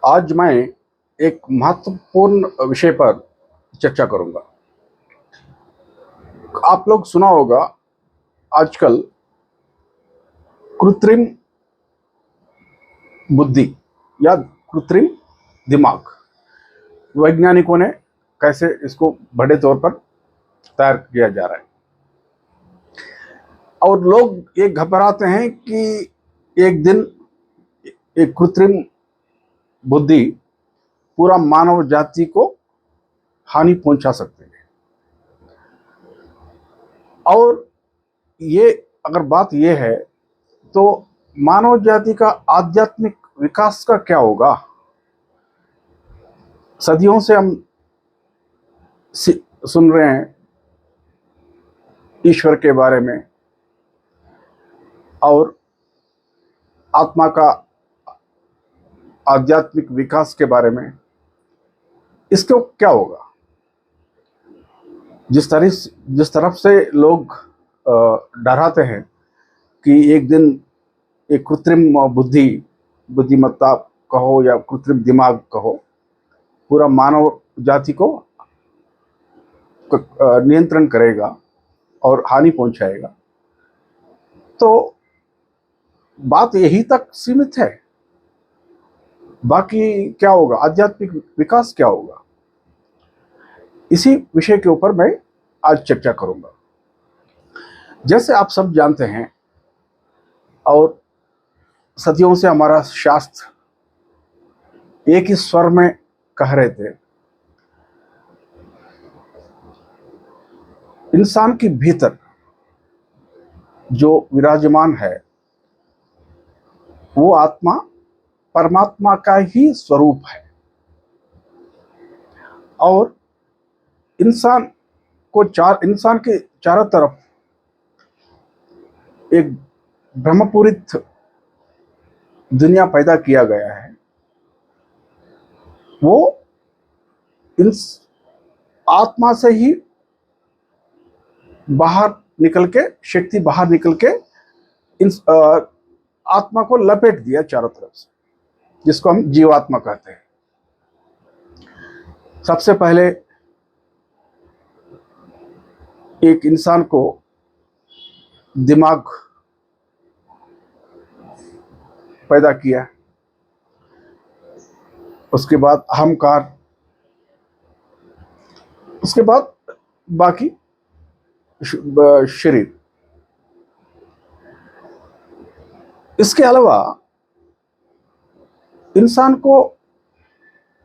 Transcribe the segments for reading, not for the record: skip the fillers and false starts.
आज मैं एक महत्वपूर्ण विषय पर चर्चा करूंगा। आप लोग सुना होगा आजकल कृत्रिम बुद्धि या कृत्रिम दिमाग वैज्ञानिकों ने कैसे इसको बड़े तौर पर तैयार किया जा रहा है। और लोग ये घबराते हैं कि एक दिन एक कृत्रिम बुद्धि पूरा मानव जाति को हानि पहुंचा सकती है। और ये अगर बात ये है तो मानव जाति का आध्यात्मिक विकास का क्या होगा। सदियों से हम सुन रहे हैं ईश्वर के बारे में और आत्मा का आध्यात्मिक विकास के बारे में। इसको क्या होगा? जिस तरफ से लोग डराते हैं कि एक दिन एक कृत्रिम बुद्धिमत्ता कहो या कृत्रिम दिमाग कहो पूरा मानव जाति को नियंत्रण करेगा और हानि पहुंचाएगा, तो बात यही तक सीमित है। बाकी क्या होगा? आध्यात्मिक विकास क्या होगा? इसी विषय के ऊपर मैं आज चर्चा करूंगा। जैसे आप सब जानते हैं और सदियों से हमारा शास्त्र एक ही स्वर में कह रहे थे, इंसान के भीतर जो विराजमान है वो आत्मा परमात्मा का ही स्वरूप है। और इंसान के चारों तरफ एक ब्रह्मपूरित दुनिया पैदा किया गया है। वो इस आत्मा से ही शक्ति बाहर निकल के आत्मा को लपेट दिया चारों तरफ से, जिसको हम जीवात्मा कहते हैं। सबसे पहले एक इंसान को दिमाग पैदा किया, उसके बाद अहंकार, उसके बाद बाकी शरीर। इसके अलावा इंसान को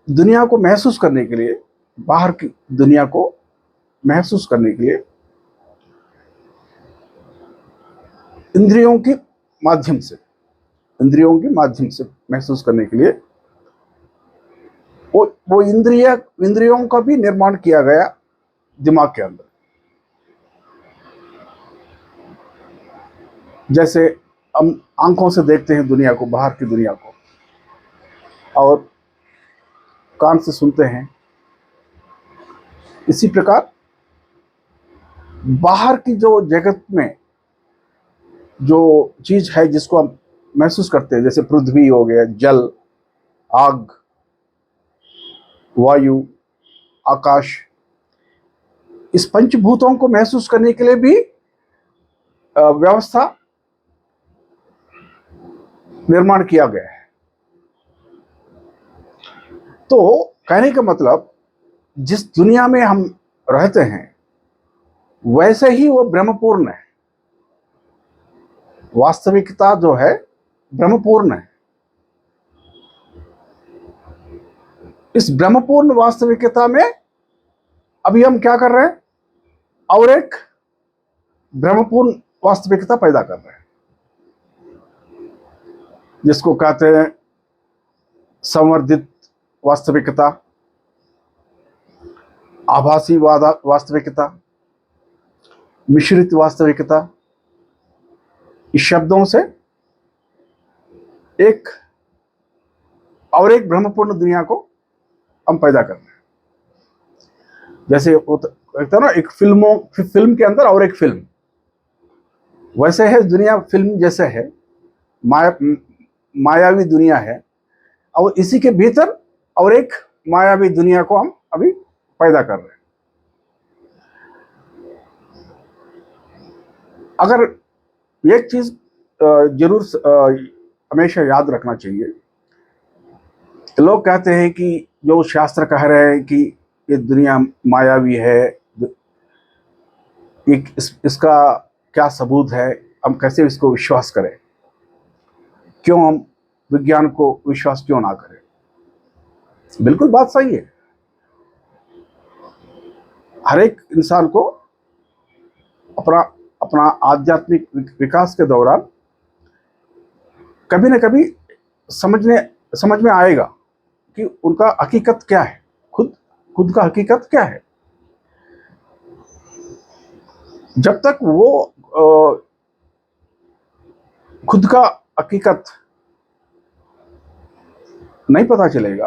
दुनिया को महसूस करने के लिए, बाहर की दुनिया को महसूस करने के लिए इंद्रियों के माध्यम से महसूस करने के लिए वो इंद्रियों का भी निर्माण किया गया दिमाग के अंदर। जैसे हम आंखों से देखते हैं दुनिया को, बाहर की दुनिया को, और कान से सुनते हैं, इसी प्रकार बाहर की जो जगत में जो चीज है जिसको हम महसूस करते हैं, जैसे पृथ्वी हो गया, जल, आग, वायु, आकाश, इस पंचभूतों को महसूस करने के लिए भी व्यवस्था निर्माण किया गया है। तो कहने का मतलब, जिस दुनिया में हम रहते हैं वैसे ही वो ब्रह्मपूर्ण है। वास्तविकता जो है ब्रह्मपूर्ण है। इस ब्रह्मपूर्ण वास्तविकता में अभी हम क्या कर रहे हैं? और एक ब्रह्मपूर्ण वास्तविकता पैदा कर रहे हैं, जिसको कहते हैं संवर्धित वास्तविकता, आभासी वास्तविकता, मिश्रित वास्तविकता। इस शब्दों से एक ब्रह्मपूर्ण दुनिया को हम पैदा कर रहे हैं। जैसे कहते हैं ना, एक फिल्म के अंदर और एक फिल्म, वैसे है दुनिया। फिल्म जैसे है, मायावी दुनिया है, और इसी के भीतर और एक मायावी दुनिया को हम अभी पैदा कर रहे हैं। अगर एक चीज जरूर हमेशा याद रखना चाहिए, लोग कहते हैं कि जो शास्त्र कह रहे हैं कि ये दुनिया मायावी है, इसका क्या सबूत है, हम कैसे इसको विश्वास करें, क्यों हम विज्ञान को विश्वास क्यों ना करें। बिल्कुल बात सही है। हर एक इंसान को अपना अपना आध्यात्मिक विकास के दौरान कभी न कभी समझ में आएगा कि उनका हकीकत क्या है, खुद का हकीकत क्या है। जब तक वो खुद का हकीकत नहीं पता चलेगा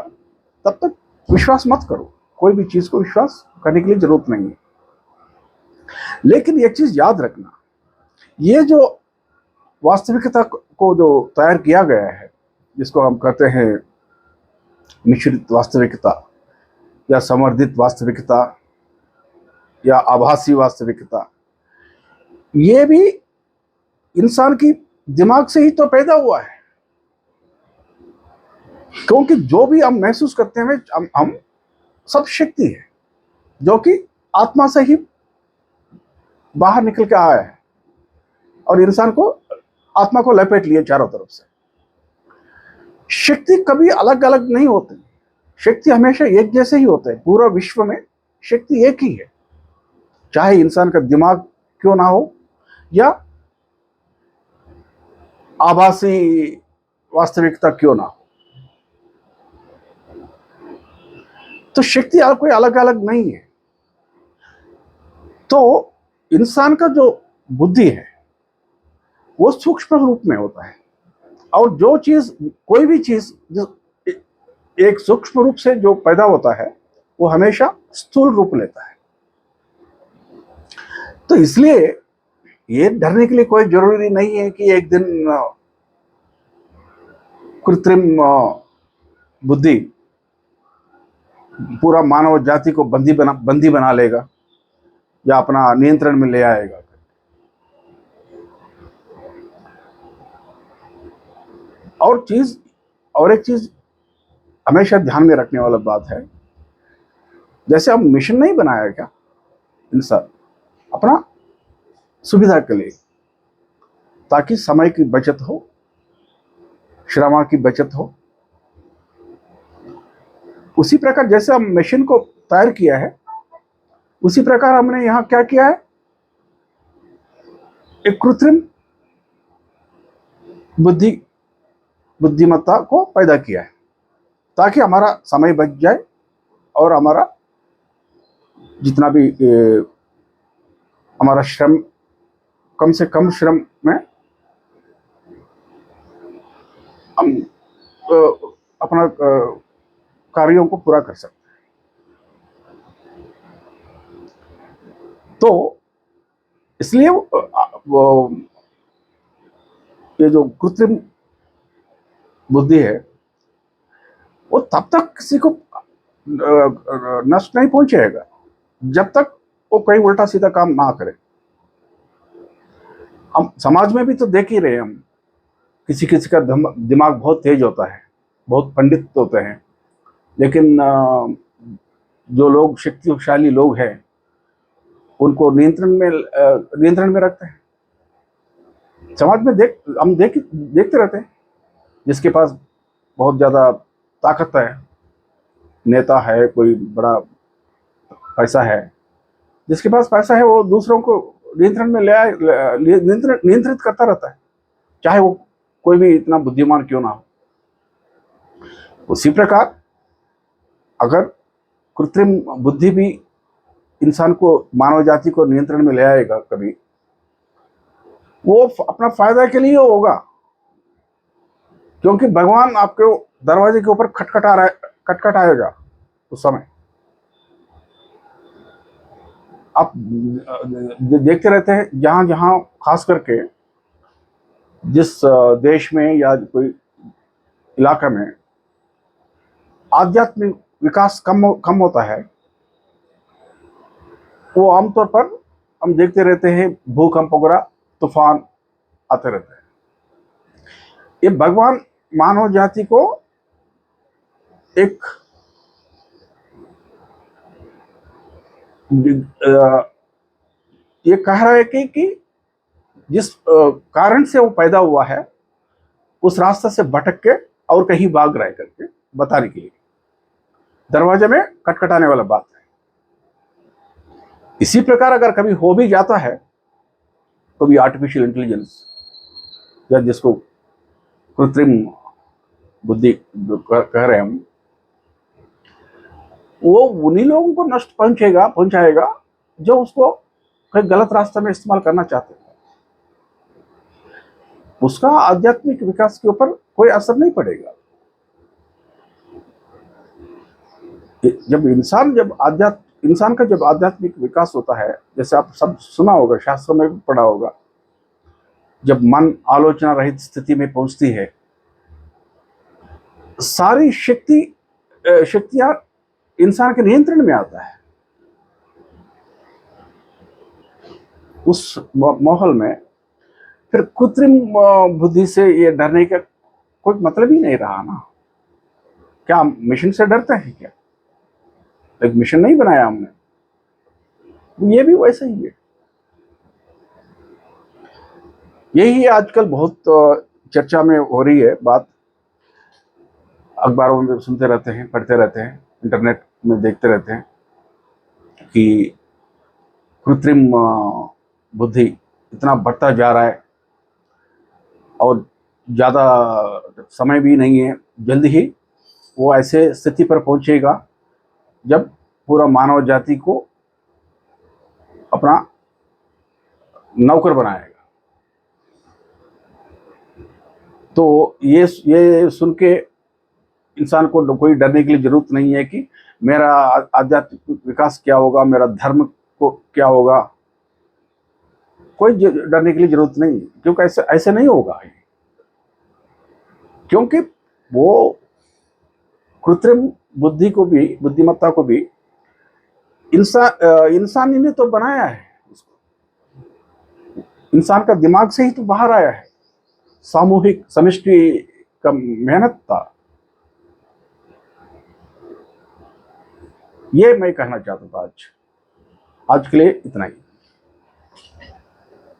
तब तक विश्वास मत करो। कोई भी चीज को विश्वास करने के लिए जरूरत नहीं है। लेकिन एक चीज याद रखना, ये जो वास्तविकता को जो तैयार किया गया है, जिसको हम कहते हैं मिश्रित वास्तविकता या संवर्धित वास्तविकता या आभासी वास्तविकता, ये भी इंसान की दिमाग से ही तो पैदा हुआ है। क्योंकि जो भी हम महसूस करते हैं हम सब शक्ति है जो कि आत्मा से ही बाहर निकल के आया है और इंसान को आत्मा को लपेट लिए चारों तरफ से। शक्ति कभी अलग अलग नहीं होती, शक्ति हमेशा एक जैसे ही होते हैं। पूरा विश्व में शक्ति एक ही है, चाहे इंसान का दिमाग क्यों ना हो या आभासी वास्तविकता क्यों ना हो। तो शक्ति कोई अलग अलग नहीं है। तो इंसान का जो बुद्धि है वो सूक्ष्म रूप में होता है, और जो चीज, कोई भी चीज एक सूक्ष्म रूप से जो पैदा होता है वो हमेशा स्थूल रूप लेता है। तो इसलिए ये डरने के लिए कोई जरूरी नहीं है कि एक दिन कृत्रिम बुद्धि पूरा मानव जाति को बंदी बना लेगा या अपना नियंत्रण में ले आएगा। और एक चीज हमेशा ध्यान में रखने वाला बात है, जैसे हम मिशन नहीं बनाया क्या इंसान अपना सुविधा के लिए, ताकि समय की बचत हो, श्रम की बचत हो। उसी प्रकार जैसे हम मशीन को तैयार किया है, उसी प्रकार हमने यहां क्या किया है, एक कृत्रिम बुद्धिमत्ता को पैदा किया है ताकि हमारा समय बच जाए और हमारा जितना भी हमारा श्रम, कम से कम श्रम में हम अपना कार्यों को पूरा कर सकते हैं। तो इसलिए ये जो कृत्रिम बुद्धि है वो तब तक किसी को नष्ट नहीं पहुंचेगा जब तक वो कोई उल्टा सीधा काम ना करे। हम समाज में भी तो देख ही रहे हैं, हम किसी किसी का दिमाग बहुत तेज होता है, बहुत पंडित होते हैं, लेकिन जो लोग शक्तिशाली लोग हैं उनको नियंत्रण में रखते हैं। समाज में हम देखते रहते हैं, जिसके पास बहुत ज्यादा ताकत है, नेता है, कोई बड़ा पैसा है, जिसके पास पैसा है वो दूसरों को नियंत्रण में नियंत्रित करता रहता है, चाहे वो कोई भी इतना बुद्धिमान क्यों ना हो। उसी प्रकार अगर कृत्रिम बुद्धि भी इंसान को, मानव जाति को नियंत्रण में ले आएगा कभी, वो अपना फायदा के लिए होगा, क्योंकि भगवान आपके दरवाजे के ऊपर खटखट आएगा उस समय। आप देखते रहते हैं जहां जहां, खास करके जिस देश में या कोई इलाका में आध्यात्मिक विकास कम होता है, वो आमतौर पर हम देखते रहते हैं भूकंप वगैरह, तूफान आते रहते हैं। ये भगवान मानव जाति को एक ये कह रहा है कि जिस कारण से वो पैदा हुआ है उस रास्ते से भटक के और कहीं भाग रहे करके बताने के लिए दरवाजे में खटखटाने वाला बात है। इसी प्रकार अगर कभी हो भी जाता है तो भी आर्टिफिशियल इंटेलिजेंस या जिसको कृत्रिम बुद्धि कह रहे हैं हम, वो उन्हीं लोगों को नष्ट पहुंचाएगा जो उसको कहीं गलत रास्ते में इस्तेमाल करना चाहते हैं। उसका आध्यात्मिक विकास के ऊपर कोई असर नहीं पड़ेगा। इंसान का जब आध्यात्मिक विकास होता है, जैसे आप सब सुना होगा, शास्त्रों में भी पढ़ा होगा, जब मन आलोचना रहित स्थिति में पहुंचती है, सारी शक्तियां इंसान के नियंत्रण में आता है। उस माहौल में फिर कृत्रिम बुद्धि से ये डरने का कोई मतलब ही नहीं रहा ना। क्या मिशन से डरते हैं क्या? एक मिशन नहीं बनाया हमने, ये भी वैसा ही है। यही आजकल बहुत चर्चा में हो रही है बात, अखबारों में सुनते रहते हैं, पढ़ते रहते हैं, इंटरनेट में देखते रहते हैं कि कृत्रिम बुद्धि इतना बढ़ता जा रहा है और ज़्यादा समय भी नहीं है, जल्द ही वो ऐसे स्थिति पर पहुंचेगा जब पूरा मानव जाति को अपना नौकर बनाएगा। तो ये सुन के इंसान को कोई डरने के लिए जरूरत नहीं है कि मेरा आध्यात्मिक विकास क्या होगा, मेरा धर्म को क्या होगा। कोई डरने के लिए जरूरत नहीं, क्योंकि ऐसे नहीं होगा। क्योंकि वो कृत्रिम बुद्धिमत्ता को भी इंसान ही ने तो बनाया है। इंसान का दिमाग से ही तो बाहर आया है, सामूहिक समष्टि का मेहनत था। ये मैं कहना चाहता था। आज के लिए इतना ही।